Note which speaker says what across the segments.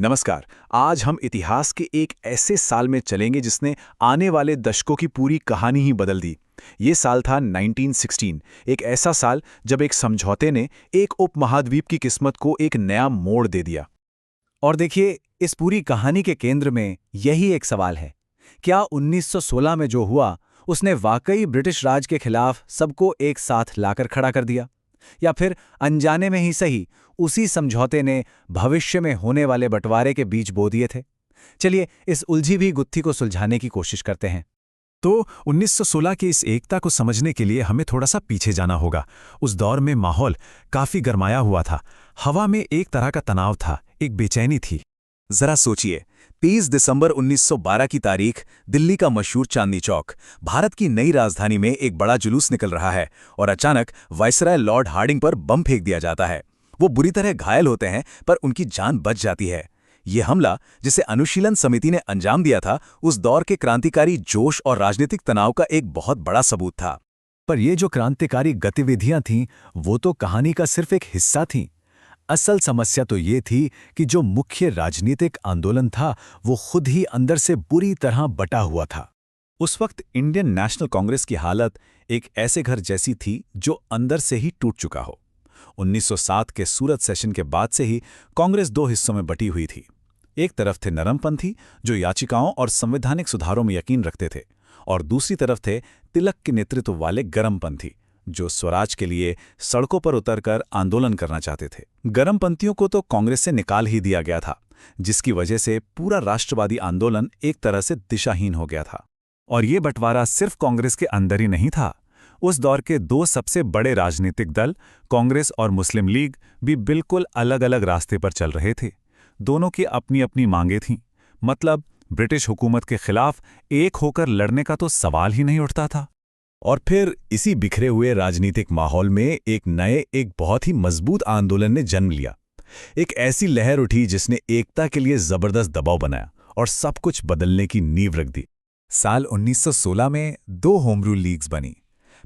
Speaker 1: नमस्कार। आज हम इतिहास के एक ऐसे साल में चलेंगे जिसने आने वाले दशकों की पूरी कहानी ही बदल दी। ये साल था 1916, एक ऐसा साल जब एक समझौते ने एक उपमहाद्वीप की किस्मत को एक नया मोड़ दे दिया।
Speaker 2: और देखिए, इस पूरी कहानी के केंद्र में यही एक सवाल है। क्या 1916 में जो हुआ, उसने वाकई ब्रिटिश राज के खिलाफ सबको एक साथ लाकर खड़ा कर दिया? या फिर अनजाने में ही सही, उसी समझौते ने भविष्य में होने वाले बंटवारे के बीज बो दिए थे? चलिए, इस उलझी हुई गुत्थी को सुलझाने की कोशिश करते हैं।
Speaker 1: तो 1916 की इस एकता को समझने के लिए हमें थोड़ा सा पीछे जाना होगा। उस दौर में माहौल काफी गरमाया हुआ था। हवा में एक तरह का तनाव था, एक बेचैनी थी। जरा सोचिए, 30 दिसंबर 1912 की तारीख, दिल्ली का मशहूर चांदनी चौक, भारत की नई राजधानी में एक बड़ा जुलूस निकल रहा है और अचानक वायसराय लॉर्ड हार्डिंग पर बम फेंक दिया जाता है। वो बुरी तरह घायल होते हैं, पर उनकी जान बच जाती है। ये हमला, जिसे अनुशीलन समिति ने अंजाम दिया था, उस दौर के क्रांतिकारी जोश और राजनीतिक तनाव का एक बहुत बड़ा सबूत था।
Speaker 2: पर ये जो क्रांतिकारी गतिविधियां थीं, वो तो कहानी का सिर्फ एक हिस्सा थीं। असल समस्या तो ये थी कि जो मुख्य राजनीतिक आंदोलन था, वो खुद ही अंदर से बुरी तरह बटा हुआ था।
Speaker 1: उस वक्त इंडियन नेशनल कांग्रेस की हालत एक ऐसे घर जैसी थी जो अंदर से ही टूट चुका हो। 1907 के सूरत सेशन के बाद से ही कांग्रेस दो हिस्सों में बटी हुई थी। एक तरफ थे नरमपंथी, जो याचिकाओं और संवैधानिक सुधारों में यकीन रखते थे, और दूसरी तरफ थे तिलक के नेतृत्व वाले गरमपंथी, जो स्वराज के लिए सड़कों पर उतरकर आंदोलन करना चाहते थे। गरमपंथियों को तो कांग्रेस से निकाल ही दिया गया था, जिसकी वजह से पूरा राष्ट्रवादी आंदोलन एक तरह से दिशाहीन हो गया था। और ये बंटवारा सिर्फ कांग्रेस के अंदर ही नहीं था। उस दौर के दो सबसे बड़े राजनीतिक दल, कांग्रेस और मुस्लिम लीग, भी बिल्कुल अलग-अलग रास्ते पर चल रहे थे। दोनों की अपनी अपनी मांगें थीं। मतलब, ब्रिटिश हुकूमत के खिलाफ एक होकर लड़ने का तो सवाल ही नहीं उठता था। और फिर इसी बिखरे हुए राजनीतिक माहौल में एक बहुत ही मजबूत आंदोलन ने जन्म लिया। एक ऐसी लहर उठी जिसने एकता के लिए जबरदस्त दबाव बनाया और सब कुछ बदलने की नींव रख दी। साल 1916 में दो होम रूल लीग्स बनी।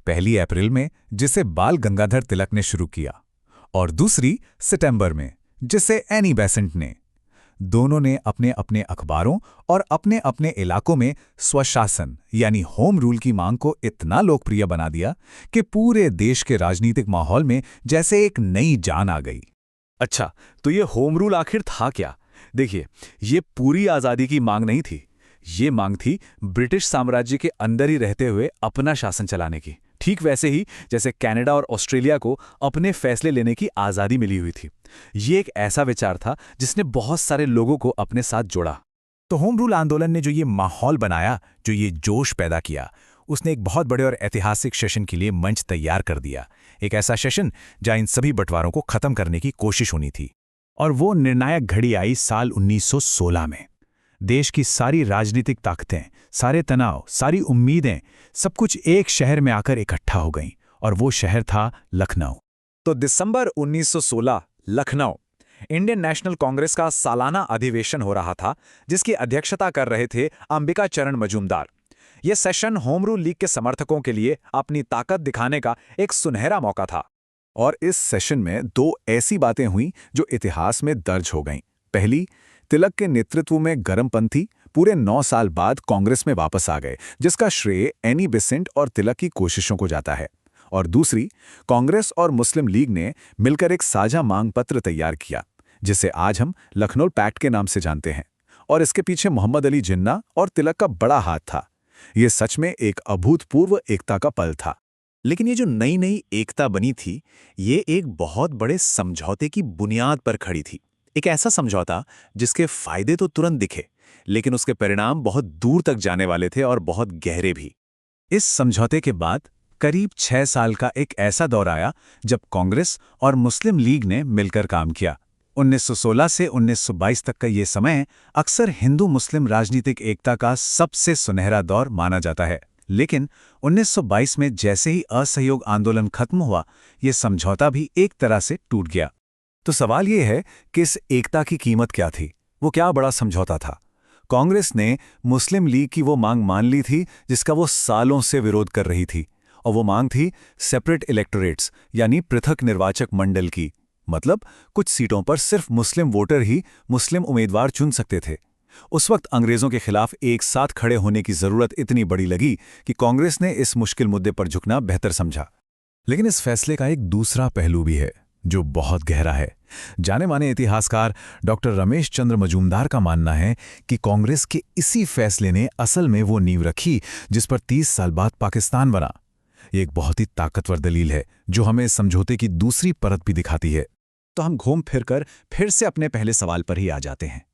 Speaker 1: पहली अप्रैल में, जिसे बाल गंगाधर तिलक ने शुरू किया, और दूसरी सितंबर में, जिसे एनी बेसेंट ने। दोनों ने अपने अपने अखबारों और अपने अपने इलाकों में स्वशासन यानी होम रूल की मांग को इतना लोकप्रिय बना दिया कि पूरे देश के राजनीतिक माहौल में जैसे एक नई जान आ गई।
Speaker 3: अच्छा, तो ये होम रूल आखिर था क्या? देखिए, ये पूरी आज़ादी की मांग नहीं थी। ये मांग थी ब्रिटिश साम्राज्य के अंदर ही रहते हुए अपना शासन चलाने की। ठीक वैसे ही जैसे कनाडा और ऑस्ट्रेलिया को अपने फैसले लेने की आज़ादी मिली हुई थी। ये एक ऐसा विचार था जिसने बहुत सारे लोगों को अपने साथ जोड़ा।
Speaker 2: तो होम रूल आंदोलन ने जो ये माहौल बनाया, जो ये जोश पैदा किया, उसने एक बहुत बड़े और ऐतिहासिक सेशन के लिए मंच तैयार कर दिया। एक ऐसा सेशन जहां इन सभी बंटवारों को खत्म करने की कोशिश होनी थी। और वो निर्णायक घड़ी आई साल 1916 में। देश की सारी राजनीतिक ताकतें, सारे तनाव, सारी उम्मीदें, सब कुछ एक शहर में आकर इकट्ठा हो गईं, और वो शहर था लखनऊ।
Speaker 3: तो दिसंबर 1916, लखनऊ। इंडियन नेशनल कांग्रेस का सालाना अधिवेशन हो रहा था, जिसकी अध्यक्षता कर रहे थे अंबिका चरण मजूमदार। यह सेशन होम रूल लीग के समर्थकों के लिए अपनी ताकत दिखाने का एक सुनहरा मौका था।
Speaker 1: और इस सेशन में दो ऐसी बातें हुईं जो इतिहास में दर्ज हो गईं। पहली, तिलक के नेतृत्व में गरमपंथी पूरे 9 साल बाद कांग्रेस में वापस आ गए, जिसका श्रेय एनी बेसेंट और तिलक की कोशिशों को जाता है। और दूसरी, कांग्रेस और मुस्लिम लीग ने मिलकर एक साझा मांग पत्र तैयार किया, जिसे आज हम लखनऊ पैक्ट के नाम से जानते हैं। और इसके पीछे मोहम्मद अली जिन्ना और तिलक का बड़ा हाथ था। ये सच में एक अभूतपूर्व एकता का पल था।
Speaker 4: लेकिन ये जो नई नई एकता बनी थी, ये एक बहुत बड़े समझौते की बुनियाद पर खड़ी थी। एक ऐसा समझौता जिसके फायदे तो तुरंत दिखे, लेकिन उसके परिणाम बहुत दूर तक जाने वाले थे और बहुत गहरे भी।
Speaker 2: इस समझौते के बाद करीब 6 साल का एक ऐसा दौर आया जब कांग्रेस और मुस्लिम लीग ने मिलकर काम किया। 1916 से 1922 तक का ये समय अक्सर हिंदू मुस्लिम राजनीतिक एकता का सबसे सुनहरा दौर माना जाता है। लेकिन 1922 में जैसे ही असहयोग आंदोलन खत्म हुआ, ये समझौता भी एक तरह से टूट गया।
Speaker 1: तो सवाल ये है कि इस एकता की कीमत क्या थी? वो क्या बड़ा समझौता था? कांग्रेस ने मुस्लिम लीग की वो मांग मान ली थी जिसका वो सालों से विरोध कर रही थी, और वो मांग थी सेपरेट इलेक्टोरेट्स यानी पृथक निर्वाचक मंडल की। मतलब कुछ सीटों पर सिर्फ मुस्लिम वोटर ही मुस्लिम उम्मीदवार चुन सकते थे। उस वक्त अंग्रेजों के खिलाफ एक साथ खड़े होने की जरूरत इतनी बड़ी लगी कि कांग्रेस ने इस मुश्किल मुद्दे पर झुकना बेहतर समझा।
Speaker 2: लेकिन इस फैसले का एक दूसरा पहलू भी है जो बहुत गहरा है। जाने माने इतिहासकार डॉक्टर रमेश चंद्र मजूमदार का मानना है कि कांग्रेस के इसी फैसले ने असल में वो नींव रखी जिस पर 30 साल बाद पाकिस्तान बना। ये एक बहुत ही ताकतवर दलील है जो हमें इस समझौते की दूसरी परत भी दिखाती है।
Speaker 4: तो हम घूम फिरकर फिर से अपने पहले सवाल पर ही आ जाते हैं।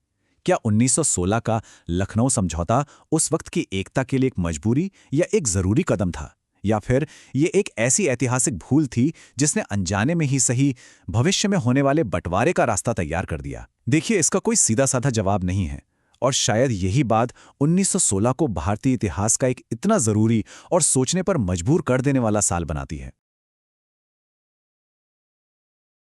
Speaker 4: क्या 1916 का लखनऊ समझौता उस वक्त की एकता के लिए एक मजबूरी या एक जरूरी कदम था, या फिर ये एक ऐसी ऐतिहासिक भूल थी जिसने अनजाने में ही सही भविष्य में होने वाले बंटवारे का रास्ता तैयार कर दिया? देखिए, इसका कोई सीधा साधा जवाब नहीं है, और शायद यही बात 1916 को भारतीय इतिहास का एक इतना जरूरी और सोचने पर मजबूर कर देने वाला साल बनाती है।